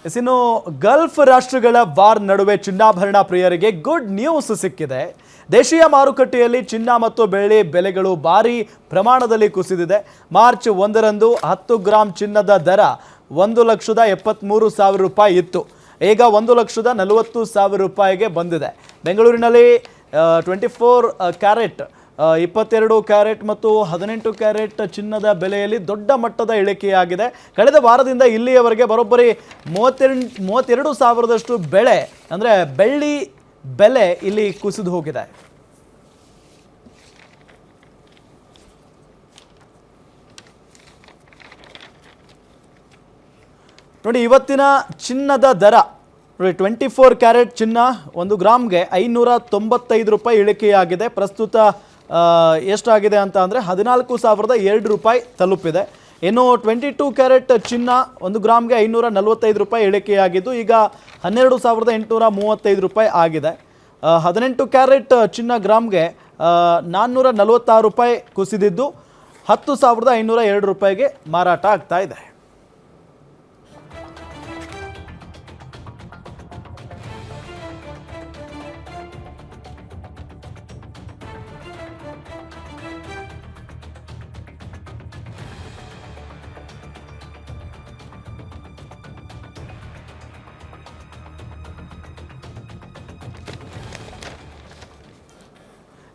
ಇನ್ನು ಗಲ್ಫ್ ರಾಷ್ಟ್ರಗಳ ವಾರ್ ನಡುವೆ ಚಿನ್ನಾಭರಣ ಪ್ರಿಯರಿಗೆ ಗುಡ್ ನ್ಯೂಸ್ ಸಿಕ್ಕಿದೆ. ದೇಶೀಯ ಮಾರುಕಟ್ಟೆಯಲ್ಲಿ ಚಿನ್ನ ಮತ್ತು ಬೆಳ್ಳಿ ಬೆಲೆಗಳು ಭಾರಿ ಪ್ರಮಾಣದಲ್ಲಿ ಕುಸಿದಿದೆ. ಮಾರ್ಚ್ 1ರಂದು 10 ಗ್ರಾಂ ಚಿನ್ನದ ದರ 1,73,000 ರೂಪಾಯಿ ಇತ್ತು. ಈಗ 1,40,000 ರೂಪಾಯಿಗೆ ಬಂದಿದೆ. ಬೆಂಗಳೂರಿನಲ್ಲಿ 24 ಕ್ಯಾರೆಟ್ 22 ಕ್ಯಾರೆಟ್ ಮತ್ತು 18 ಕ್ಯಾರೆಟ್ ಚಿನ್ನದ ಬೆಲೆಯಲ್ಲಿ ದೊಡ್ಡ ಮಟ್ಟದ ಇಳಿಕೆಯಾಗಿದೆ. ಕಳೆದ ವಾರದಿಂದ ಇಲ್ಲಿಯವರೆಗೆ ಬರೋಬ್ಬರಿ 32,000ದಷ್ಟು ಬೆಳೆ ಅಂದರೆ ಬೆಳ್ಳಿ ಬೆಲೆ ಇಲ್ಲಿ ಕುಸಿದು ಹೋಗಿದೆ. ನೋಡಿ, ಇವತ್ತಿನ ಚಿನ್ನದ ದರ ನೋಡಿ, 24 ಕ್ಯಾರೆಟ್ ಚಿನ್ನ 1 ಗ್ರಾಮ್ಗೆ 595 ರೂಪಾಯಿ ಇಳಿಕೆಯಾಗಿದೆ. ಪ್ರಸ್ತುತ ಎಷ್ಟಾಗಿದೆ ಅಂತ ಅಂದರೆ 14,002 ರೂಪಾಯಿ ತಲುಪಿದೆ. ಇನ್ನು 22 ಕ್ಯಾರೆಟ್ ಚಿನ್ನ 1 ಗ್ರಾಮ್ಗೆ 545 ರೂಪಾಯಿ ಇಳಿಕೆಯಾಗಿದ್ದು ಈಗ 12,835 ರೂಪಾಯಿ ಆಗಿದೆ. 18 ಕ್ಯಾರೆಟ್ ಚಿನ್ನ ಗ್ರಾಮ್ಗೆ 446 ರೂಪಾಯಿ ಕುಸಿದಿದ್ದು 10,502 ರೂಪಾಯಿಗೆ ಮಾರಾಟ ಆಗ್ತಾ ಇದೆ.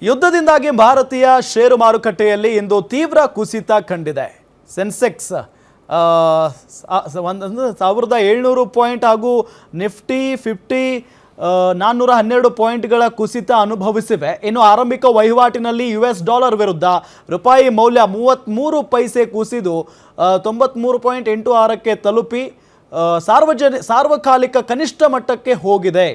ಯುದ್ಧದಿಂದಾಗಿ ಭಾರತೀಯ ಷೇರು ಮಾರುಕಟ್ಟೆಯಲ್ಲಿ ಇಂದು ತೀವ್ರ ಕುಸಿತ ಕಂಡಿದೆ. ಸೆನ್ಸೆಕ್ಸ್ 1,700 ಪಾಯಿಂಟ್ ಹಾಗೂ ನಿಫ್ಟಿ 50 412 ಪಾಯಿಂಟ್ಗಳ ಕುಸಿತ ಅನುಭವಿಸಿವೆ. ಇನ್ನು ಆರಂಭಿಕ ವಹಿವಾಟಿನಲ್ಲಿ US$ ವಿರುದ್ಧ ರೂಪಾಯಿ ಮೌಲ್ಯ 33 ಪೈಸೆ ಕುಸಿದು 93.86ಕ್ಕೆ ತಲುಪಿ ಸಾರ್ವಕಾಲಿಕ ಕನಿಷ್ಠ ಮಟ್ಟಕ್ಕೆ ಹೋಗಿದೆ.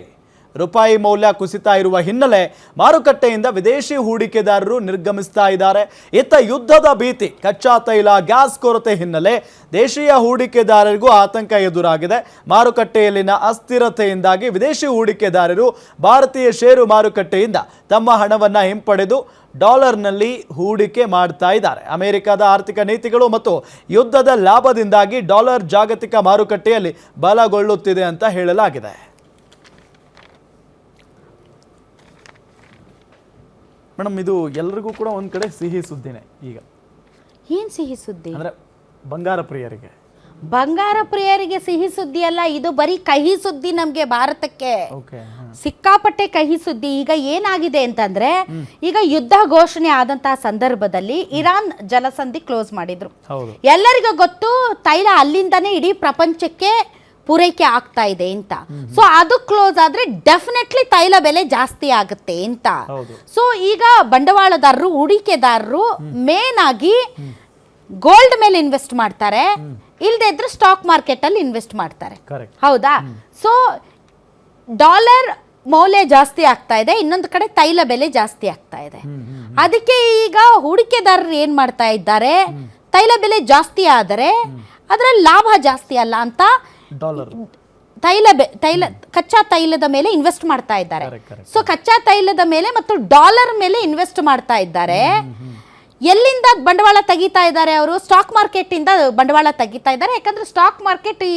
ರೂಪಾಯಿ ಮೌಲ್ಯ ಕುಸಿತ ಇರುವ ಹಿನ್ನೆಲೆ ಮಾರುಕಟ್ಟೆಯಿಂದ ವಿದೇಶಿ ಹೂಡಿಕೆದಾರರು ನಿರ್ಗಮಿಸ್ತಾ ಇದ್ದಾರೆ. ಇತ್ತ ಯುದ್ಧದ ಭೀತಿ, ಕಚ್ಚಾ ತೈಲ, ಗ್ಯಾಸ್ ಕೊರತೆ ಹಿನ್ನೆಲೆ ದೇಶೀಯ ಹೂಡಿಕೆದಾರರಿಗೂ ಆತಂಕ ಎದುರಾಗಿದೆ. ಮಾರುಕಟ್ಟೆಯಲ್ಲಿನ ಅಸ್ಥಿರತೆಯಿಂದಾಗಿ ವಿದೇಶಿ ಹೂಡಿಕೆದಾರರು ಭಾರತೀಯ ಷೇರು ಮಾರುಕಟ್ಟೆಯಿಂದ ತಮ್ಮ ಹಣವನ್ನು ಹಿಂಪಡೆದು ಡಾಲರ್ನಲ್ಲಿ ಹೂಡಿಕೆ ಮಾಡ್ತಾ ಇದ್ದಾರೆ. ಅಮೆರಿಕದ ಆರ್ಥಿಕ ನೀತಿಗಳು ಮತ್ತು ಯುದ್ಧದ ಲಾಭದಿಂದಾಗಿ ಡಾಲರ್ ಜಾಗತಿಕ ಮಾರುಕಟ್ಟೆಯಲ್ಲಿ ಬಲಗೊಳ್ಳುತ್ತಿದೆ ಅಂತ ಹೇಳಲಾಗಿದೆ. ಮೇಡಮ್, ಇದು ಎಲ್ಲರಿಗೂ ಕೂಡ ಒಂದು ಕಡೆ ಸಿಹಿ ಸುದ್ದಿನೇ. ಈಗ ಏನು ಸಿಹಿ ಸುದ್ದಿ ಅಂದರೆ ಬಂಗಾರ ಪ್ರಿಯರಿಗೆ ಸಿಹಿ ಸುದ್ದಿ ಅಲ್ಲ, ಇದು ಬರೀ ಕಹಿ ಸುದ್ದಿ. ನಮಗೆ ಭಾರತಕ್ಕೆ ಸಿಕ್ಕಾಪಟ್ಟೆ ಕಹಿ ಸುದ್ದಿ. ಈಗ ಏನಾಗಿದೆ ಅಂತಂದ್ರೆ, ಈಗ ಯುದ್ಧ ಘೋಷಣೆ ಆದಂತಹ ಸಂದರ್ಭದಲ್ಲಿ ಇರಾನ್ ಜಲಸಂಧಿ ಕ್ಲೋಸ್ ಮಾಡಿದ್ರು. ಎಲ್ಲರಿಗೂ ಗೊತ್ತು, ತೈಲ ಅಲ್ಲಿಂದಾನೇ ಇಡೀ ಪ್ರಪಂಚಕ್ಕೆ ಪೂರೈಕೆ ಆಗ್ತಾ ಇದೆ ಅಂತ. ಸೊ ಅದು ಕ್ಲೋಸ್ ಆದ್ರೆ ಡೆಫಿನೆಟ್ಲಿ ತೈಲ ಬೆಲೆ ಜಾಸ್ತಿ ಆಗುತ್ತೆ ಅಂತ. ಸೊ ಈಗ ಬಂಡವಾಳದಾರರು, ಹೂಡಿಕೆದಾರರು ಮೇನ್ ಆಗಿ ಗೋಲ್ಡ್ ಮೇಲೆ ಇನ್ವೆಸ್ಟ್ ಮಾಡ್ತಾರೆ, ಇಲ್ಲದೆ ಇದ್ರೆ ಸ್ಟಾಕ್ ಮಾರ್ಕೆಟ್ ಅಲ್ಲಿ ಇನ್ವೆಸ್ಟ್ ಮಾಡ್ತಾರೆ. ಹೌದಾ? ಸೊ ಡಾಲರ್ ಮೌಲ್ಯ ಜಾಸ್ತಿ ಆಗ್ತಾ ಇದೆ, ಇನ್ನೊಂದು ಕಡೆ ತೈಲ ಬೆಲೆ ಜಾಸ್ತಿ ಆಗ್ತಾ ಇದೆ. ಅದಕ್ಕೆ ಈಗ ಹೂಡಿಕೆದಾರರು ಏನ್ ಮಾಡ್ತಾ ಇದ್ದಾರೆ, ತೈಲ ಬೆಲೆ ಜಾಸ್ತಿ ಆದರೆ ಅದರಲ್ಲಿ ಲಾಭ ಜಾಸ್ತಿ ಅಲ್ಲ ಅಂತ ಕಚ್ಚಾ ತೈಲದ ಮೇಲೆ ಇನ್ವೆಸ್ಟ್ ಮಾಡ್ತಾ ಇದ್ದಾರೆ. ಸೊ ಕಚ್ಚಾ ತೈಲದ ಮೇಲೆ ಮತ್ತು ಡಾಲರ್ ಮೇಲೆ ಇನ್ವೆಸ್ಟ್ ಮಾಡ್ತಾ ಇದ್ದಾರೆ. ಎಲ್ಲಿಂದ ಬಂಡವಾಳ ತೆಗಿತಾ ಇದ್ದಾರೆ ಅವರು? ಸ್ಟಾಕ್ ಮಾರ್ಕೆಟ್ ಇಂದ ಬಂಡವಾಳ ತೆಗಿತಾ ಇದ್ದಾರೆ. ಯಾಕಂದ್ರೆ ಸ್ಟಾಕ್ ಮಾರ್ಕೆಟ್ ಈ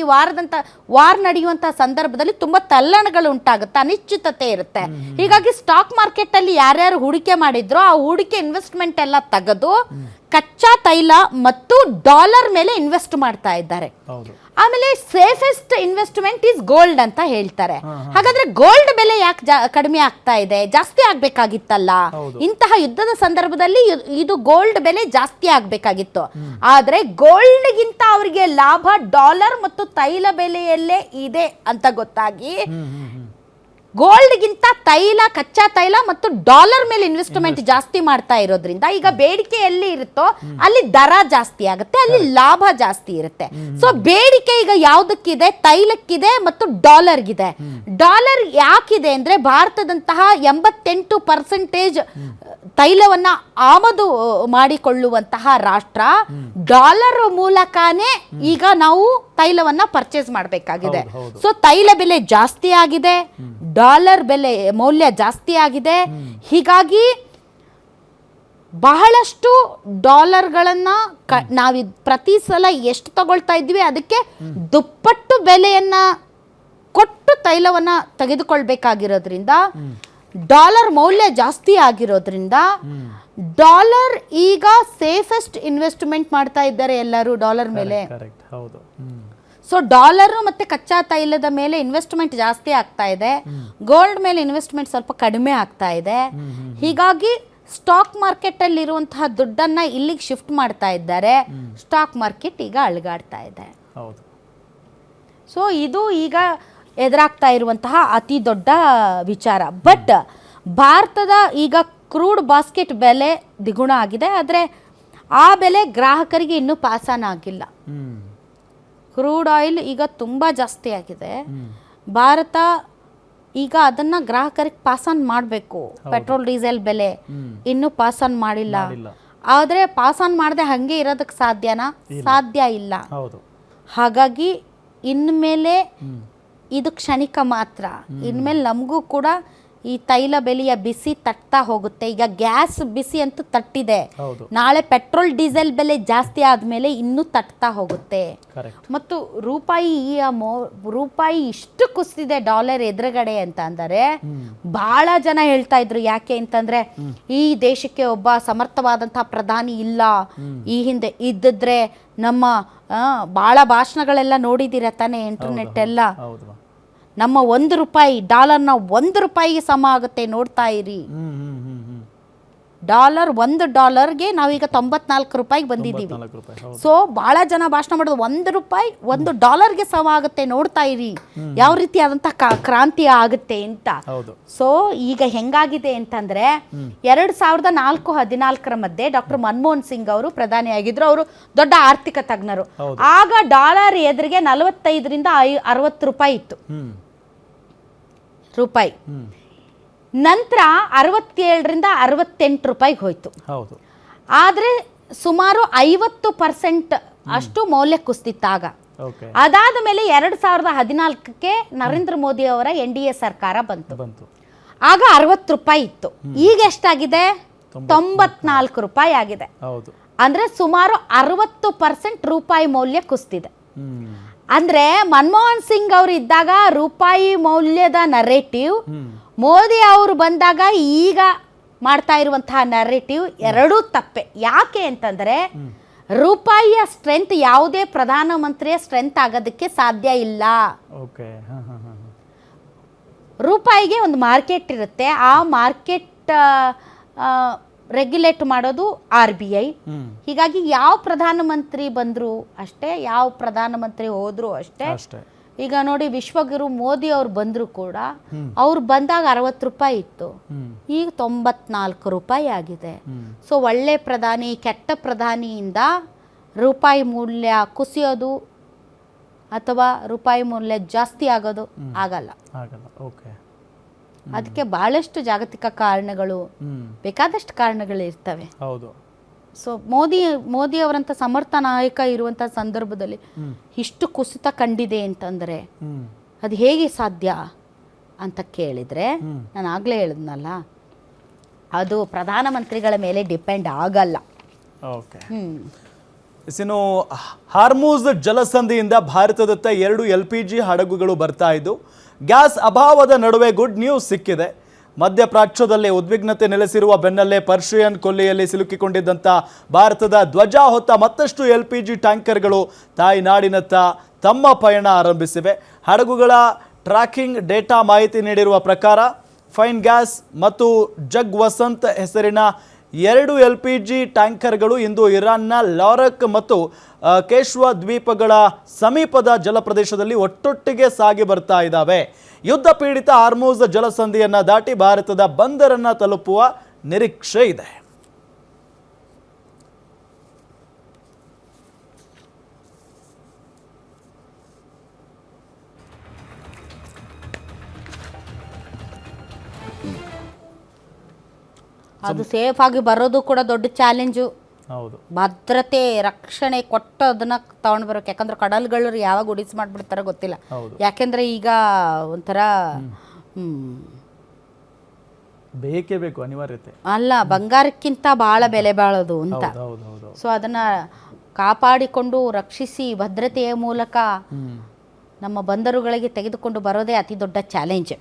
ವಾರ್ ನಡೆಯುವಂತ ಸಂದರ್ಭದಲ್ಲಿ ತುಂಬಾ ತಲ್ಲಣಗಳು ಉಂಟಾಗುತ್ತೆ, ಅನಿಶ್ಚಿತತೆ ಇರುತ್ತೆ. ಹೀಗಾಗಿ ಸ್ಟಾಕ್ ಮಾರ್ಕೆಟ್ ಅಲ್ಲಿ ಯಾರ್ಯಾರು ಹೂಡಿಕೆ ಮಾಡಿದ್ರು ಆ ಹೂಡಿಕೆ ಇನ್ವೆಸ್ಟ್ಮೆಂಟ್ ಎಲ್ಲ ತೆಗೆದು ಕಚ್ಚಾ ತೈಲ ಮತ್ತು ಡಾಲರ್ ಮೇಲೆ ಇನ್ವೆಸ್ಟ್ ಮಾಡ್ತಾ ಇದ್ದಾರೆ. ಆಮೇಲೆ ಸೇಫೆಸ್ಟ್ ಇನ್ವೆಸ್ಟ್ಮೆಂಟ್ ಇಸ್ ಗೋಲ್ಡ್ ಅಂತ ಹೇಳ್ತಾರೆ. ಹಾಗಾದ್ರೆ ಗೋಲ್ಡ್ ಬೆಲೆ ಯಾಕೆ ಕಡಿಮೆ ಆಗ್ತಾ ಇದೆ? ಜಾಸ್ತಿ ಆಗ್ಬೇಕಾಗಿತ್ತಲ್ಲ. ಇಂತಹ ಯುದ್ಧದ ಸಂದರ್ಭದಲ್ಲಿ ಇದು ಗೋಲ್ಡ್ ಬೆಲೆ ಜಾಸ್ತಿ ಆಗ್ಬೇಕಾಗಿತ್ತು. ಆದ್ರೆ ಗೋಲ್ಡ್ ಗಿಂತ ಅವರಿಗೆ ಲಾಭ ಡಾಲರ್ ಮತ್ತು ತೈಲ ಬೆಲೆಯಲ್ಲೇ ಇದೆ ಅಂತ ಗೊತ್ತಾಗಿ ಗೋಲ್ಡ್ ಗಿಂತ ಕಚ್ಚಾ ತೈಲ ಮತ್ತು ಡಾಲರ್ ಮೇಲೆ ಇನ್ವೆಸ್ಟ್ಮೆಂಟ್ ಜಾಸ್ತಿ ಮಾಡ್ತಾ ಇರೋದ್ರಿಂದ ಈಗ ಬೇಡಿಕೆ ಎಲ್ಲಿ ಇರುತ್ತೋ ಅಲ್ಲಿ ದರ ಜಾಸ್ತಿ ಆಗುತ್ತೆ, ಅಲ್ಲಿ ಲಾಭ ಜಾಸ್ತಿ ಇರುತ್ತೆ. ಸೊ ಬೇಡಿಕೆ ಈಗ ಯಾವ್ದಕ್ಕಿದೆ? ತೈಲಕ್ಕಿದೆ ಮತ್ತು ಡಾಲರ್ಗಿದೆ. ಡಾಲರ್ ಯಾಕಿದೆ ಅಂದ್ರೆ, ಭಾರತದಂತಹ 88% ತೈಲವನ್ನ ಆಮದು ಮಾಡಿಕೊಳ್ಳುವಂತಹ ರಾಷ್ಟ್ರ ಡಾಲರ್ ಮೂಲಕನೇ ಈಗ ನಾವು ತೈಲವನ್ನ ಪರ್ಚೇಸ್ ಮಾಡಬೇಕಾಗಿದೆ. ಸೊ ತೈಲ ಬೆಲೆ ಜಾಸ್ತಿ ಆಗಿದೆ, ಡಾಲರ್ ಬೆಲೆ ಮೌಲ್ಯ ಜಾಸ್ತಿ ಆಗಿದೆ. ಹೀಗಾಗಿ ಬಹಳಷ್ಟು ಡಾಲರ್ಗಳನ್ನು ನಾವು ಪ್ರತಿ ಸಲ ಎಷ್ಟು ತಗೊಳ್ತಾ ಇದ್ವಿ ಅದಕ್ಕೆ ದುಪ್ಪಟ್ಟು ಬೆಲೆಯನ್ನು ಕೊಟ್ಟು ತೈಲವನ್ನು ತೆಗೆದುಕೊಳ್ಬೇಕಾಗಿರೋದ್ರಿಂದ ಡಾಲರ್ ಮೌಲ್ಯ ಜಾಸ್ತಿ ಆಗಿರೋದ್ರಿಂದ ಡಾಲರ್ ಈಗ ಸೇಫೆಸ್ಟ್ ಇನ್ವೆಸ್ಟ್ಮೆಂಟ್ ಮಾಡ್ತಾ ಇದ್ದಾರೆ ಎಲ್ಲರೂ ಡಾಲರ್ ಮೇಲೆ. ಸೊ ಡಾಲರ್ ಮತ್ತೆ ಕಚ್ಚಾ ತೈಲದ ಮೇಲೆ ಇನ್ವೆಸ್ಟ್ಮೆಂಟ್ ಜಾಸ್ತಿ ಆಗ್ತಾ ಇದೆ, ಗೋಲ್ಡ್ ಮೇಲೆ ಇನ್ವೆಸ್ಟ್ಮೆಂಟ್ ಸ್ವಲ್ಪ ಕಡಿಮೆ ಆಗ್ತಾ ಇದೆ. ಹೀಗಾಗಿ ಸ್ಟಾಕ್ ಮಾರ್ಕೆಟ್ ಅಲ್ಲಿ ಇರುವಂತಹ ದುಡ್ಡನ್ನ ಇಲ್ಲಿಗೆ ಶಿಫ್ಟ್ ಮಾಡ್ತಾ ಇದ್ದಾರೆ. ಸ್ಟಾಕ್ ಮಾರ್ಕೆಟ್ ಈಗ ಅಲುಗಾಡ್ತಾ ಇದೆ. ಸೊ ಇದು ಈಗ ಎದುರಾಗ್ತಾ ಇರುವಂತಹ ಅತಿ ದೊಡ್ಡ ವಿಚಾರ. ಬಟ್ ಭಾರತದ ಈಗ ಕ್ರೂಡ್ ಬಾಸ್ಕೆಟ್ ಬೆಲೆ ದ್ವಿಗುಣ ಆಗಿದೆ, ಆದರೆ ಆ ಬೆಲೆ ಗ್ರಾಹಕರಿಗೆ ಇನ್ನೂ ಪಾಸ್ ಆನ್ ಆಗಿಲ್ಲ. ಕ್ರೂಡ್ ಆಯಿಲ್ ಈಗ ತುಂಬ ಜಾಸ್ತಿ ಆಗಿದೆ. ಭಾರತ ಈಗ ಅದನ್ನ ಗ್ರಾಹಕರಿಗೆ ಪಾಸ್ ಆನ್ ಮಾಡಬೇಕು. ಪೆಟ್ರೋಲ್ ಡೀಸೆಲ್ ಬೆಲೆ ಇನ್ನೂ ಪಾಸ್ ಆನ್ ಮಾಡಿಲ್ಲ. ಆದರೆ ಪಾಸ್ ಆನ್ ಮಾಡದೆ ಹಾಗೆ ಇರೋದಕ್ಕೆ ಸಾಧ್ಯನಾ? ಸಾಧ್ಯ ಇಲ್ಲ. ಹಾಗಾಗಿ ಇನ್ಮೇಲೆ ಇದು ಕ್ಷಣಿಕ ಮಾತ್ರ. ಇನ್ಮೇಲೆ ನಮಗೂ ಕೂಡ ಈ ತೈಲ ಬೆಲೆಯ ಬಿಸಿ ತಟ್ತಾ ಹೋಗುತ್ತೆ. ಈಗ ಗ್ಯಾಸ್ ಬಿಸಿ ಅಂತೂ ತಟ್ಟಿದೆ, ನಾಳೆ ಪೆಟ್ರೋಲ್ ಡೀಸೆಲ್ ಬೆಲೆ ಜಾಸ್ತಿ ಆದಮೇಲೆ ಇನ್ನೂ ತಟ್ತಾ ಹೋಗುತ್ತೆ. ಮತ್ತು ರೂಪಾಯಿ ಇಷ್ಟು ಕುಸಿದಿದೆ ಡಾಲರ್ ಎದುರುಗಡೆ ಅಂತ ಅಂದರೆ ಬಹಳ ಜನ ಹೇಳ್ತಾ ಇದ್ರು. ಯಾಕೆ ಅಂತಂದ್ರೆ ಈ ದೇಶಕ್ಕೆ ಒಬ್ಬ ಸಮರ್ಥವಾದಂತಹ ಪ್ರಧಾನಿ ಇಲ್ಲ. ಈ ಹಿಂದೆ ಇದ್ದಿದ್ರೆ ನಮ್ಮ ಬಹಳ ಭಾಷಣಗಳೆಲ್ಲ ನೋಡಿದಿರ ತಾನೇ, ಇಂಟರ್ನೆಟ್ ಎಲ್ಲ. ನಮ್ಮ $1 ಡಾಲರ್ನ $1 ಸಮ ಆಗುತ್ತೆ, ನೋಡ್ತಾ ಇರಿ. ಡಾಲರ್ $1 ನಾವೀಗ $94 ಬಂದಿದ್ದೀವಿ. ಸೊ ಬಹಳ ಜನ ಭಾಷಣ ಮಾಡೋದು $1 $1 ಸಮ ಆಗುತ್ತೆ, ನೋಡ್ತಾ ಇರಿ ಯಾವ ರೀತಿ ಆದಂತಹ ಕ್ರಾಂತಿ ಆಗುತ್ತೆ ಅಂತ. ಸೊ ಈಗ ಹೆಂಗಾಗಿದೆ ಅಂತಂದ್ರೆ 2004-14 ಮಧ್ಯೆ ಡಾಕ್ಟರ್ ಮನಮೋಹನ್ ಸಿಂಗ್ ಅವರು ಪ್ರಧಾನಿ ಆಗಿದ್ರು. ಅವರು ದೊಡ್ಡ ಆರ್ಥಿಕ ತಜ್ಞರು. ಆಗ ಡಾಲರ್ ಎದುರಿಗೆ $45-60 ಇತ್ತು ರೂಪಾಯಿ. ನಂತರ $67-68 ಹೋಯ್ತು. ಆದ್ರೆ ಸುಮಾರು 50% ಅಷ್ಟು ಮೌಲ್ಯ ಕುಸಿದಿತ್ತಾಗ. ಅದಾದ ಮೇಲೆ 2014 ನರೇಂದ್ರ ಮೋದಿ ಅವರ NDA ಸರ್ಕಾರ ಬಂತು. ಆಗ $60 ಇತ್ತು. ಈಗ ಎಷ್ಟಾಗಿದೆ? $94 ಆಗಿದೆ. ಅಂದ್ರೆ ಸುಮಾರು 60% ರೂಪಾಯಿ ಮೌಲ್ಯ ಕುಸಿದಿದೆ. ಅಂದ್ರೆ ಮನಮೋಹನ್ ಸಿಂಗ್ ಅವರು ಇದ್ದಾಗ ರೂಪಾಯಿ ಮೌಲ್ಯದ ನರೇಟಿವ್, ಮೋದಿ ಅವರು ಬಂದಾಗ ಈಗ ಮಾಡ್ತಾ ಇರುವಂತಹ ನರೇಟಿವ್ ಎರಡೂ ತಪ್ಪೆ. ಯಾಕೆ ಅಂತಂದ್ರೆ ರೂಪಾಯಿಯ ಸ್ಟ್ರೆಂತ್ ಯಾವುದೇ ಪ್ರಧಾನಮಂತ್ರಿಯ ಸ್ಟ್ರೆಂತ್ ಆಗೋದಕ್ಕೆ ಸಾಧ್ಯ ಇಲ್ಲ. ರೂಪಾಯಿಗೆ ಒಂದು ಮಾರ್ಕೆಟ್ ಇರುತ್ತೆ. ಆ ಮಾರ್ಕೆಟ್ ರೆಗ್ಯುಲೇಟ್ ಮಾಡೋದು RBI. ಹೀಗಾಗಿ ಯಾವ ಪ್ರಧಾನಮಂತ್ರಿ ಬಂದ್ರು ಅಷ್ಟೇ, ಯಾವ ಪ್ರಧಾನಮಂತ್ರಿ ಹೋದ್ರು ಅಷ್ಟೇ. ಈಗ ನೋಡಿ, ವಿಶ್ವಗುರು ಮೋದಿ ಅವ್ರು ಬಂದ್ರು ಕೂಡ ಅವ್ರು ಬಂದಾಗ $60 ಇತ್ತು, ಈಗ $94 ಆಗಿದೆ. ಸೊ ಒಳ್ಳೆ ಪ್ರಧಾನಿ ಕೆಟ್ಟ ಪ್ರಧಾನಿಯಿಂದ ರೂಪಾಯಿ ಮೌಲ್ಯ ಕುಸಿಯೋದು ಅಥವಾ ರೂಪಾಯಿ ಮೌಲ್ಯ ಜಾಸ್ತಿ ಆಗೋದು ಆಗಲ್ಲ. ಅದಕ್ಕೆ ಬಹಳಷ್ಟು ಜಾಗತಿಕ ಕಾರಣಗಳು, ಬೇಕಾದಷ್ಟು ಕಾರಣಗಳು ಇರ್ತವೆ. ಸೊ ಮೋದಿ ಅವರಂತ ಸಮರ್ಥ ನಾಯಕ ಇರುವಂತ ಸಂದರ್ಭದಲ್ಲಿ ಇಷ್ಟು ಕುಸಿತ ಕಂಡಿದೆ ಅಂತಂದ್ರೆ ಅದು ಹೇಗೆ ಸಾಧ್ಯ ಅಂತ ಕೇಳಿದ್ರೆ, ನಾನು ಆಗ್ಲೇ ಹೇಳಿದ್ನಲ್ಲ, ಅದು ಪ್ರಧಾನಮಂತ್ರಿಗಳ ಮೇಲೆ ಡಿಪೆಂಡ್ ಆಗಲ್ಲ. ಇನ್ನು ಹಾರ್ಮುಜ್ ಜಲಸಂಧಿಯಿಂದ ಭಾರತದತ್ತ 2 LPG ಹಡಗುಗಳು ಬರ್ತಾ ಇದ್ದು, ಗ್ಯಾಸ್ ಅಭಾವದ ನಡುವೆ ಗುಡ್ ನ್ಯೂಸ್ ಸಿಕ್ಕಿದೆ. ಮಧ್ಯಪ್ರಾಚ್ಯದಲ್ಲಿ ಉದ್ವಿಗ್ನತೆ ನೆಲೆಸಿರುವ ಬೆನ್ನಲ್ಲೇ ಪರ್ಷಿಯನ್ ಕೊಲ್ಲಿಯಲ್ಲಿ ಸಿಲುಕಿಕೊಂಡಿದ್ದಂಥ ಭಾರತದ ಧ್ವಜ ಹೊತ್ತ ಮತ್ತಷ್ಟು LPG ಟ್ಯಾಂಕರ್ಗಳು ತಾಯ್ನಾಡಿನತ್ತ ತಮ್ಮ ಪಯಣ ಆರಂಭಿಸಿವೆ. ಹಡಗುಗಳ ಟ್ರ್ಯಾಕಿಂಗ್ ಡೇಟಾ ಮಾಹಿತಿ ನೀಡಿರುವ ಪ್ರಕಾರ ಫೈನ್ ಗ್ಯಾಸ್ ಮತ್ತು ಜಗ್ ವಸಂತ್ ಹೆಸರಿನ 2 LPG ಟ್ಯಾಂಕರ್ಗಳು ಇಂದು ಇರಾನ್ನ ಲಾರಕ್ ಮತ್ತು ಕೇಶ್ವ ದ್ವೀಪಗಳ ಸಮೀಪದ ಜಲಪ್ರದೇಶದಲ್ಲಿ ಒಟ್ಟೊಟ್ಟಿಗೆ ಸಾಗಿ ಬರ್ತಾ ಇದ್ದಾವೆ. ಯುದ್ಧ ಪೀಡಿತ ಹಾರ್ಮುಜ್ ಜಲಸಂಧಿಯನ್ನ ದಾಟಿ ಭಾರತದ ಬಂದರನ್ನ ತಲುಪುವ ನಿರೀಕ್ಷೆ ಇದೆ. ಅದು ಸೇಫ್ ಆಗಿ ಬರೋದು ಕೂಡ ದೊಡ್ಡ ಚಾಲೆಂಜು. ಹೌದು, ಭದ್ರತೆ ರಕ್ಷಣೆ ಕೊಟ್ಟು ಅದನ್ನ ತಗೊಂಡು ಬರೋಕೆ. ಯಾಕಂದ್ರೆ ಕಡಲ್ಗಳು ಯಾವಾಗ ಉಡಿಸ್ ಮಾಡ್ಬಿಡ್ತಾರೋ ಗೊತ್ತಿಲ್ಲ. ಯಾಕೆಂದ್ರೆ ಈಗ ಒಂಥರ ಬೇಕೇ ಬೇಕು, ಅನಿವಾರ್ಯತೆ. ಅಲ್ಲ, ಬಂಗಾರಕ್ಕಿಂತ ಬಹಳ ಬೆಲೆ ಬಾಳೋದು ಅಂತ. ಹೌದು ಹೌದು. ಸೊ ಅದನ್ನ ಕಾಪಾಡಿಕೊಂಡು ರಕ್ಷಿಸಿ ಭದ್ರತೆಯ ಮೂಲಕ ನಮ್ಮ ಬಂದರುಗಳಿಗೆ ತೆಗೆದುಕೊಂಡು ಬರೋದೇ ಅತಿ ದೊಡ್ಡ ಚಾಲೆಂಜ್.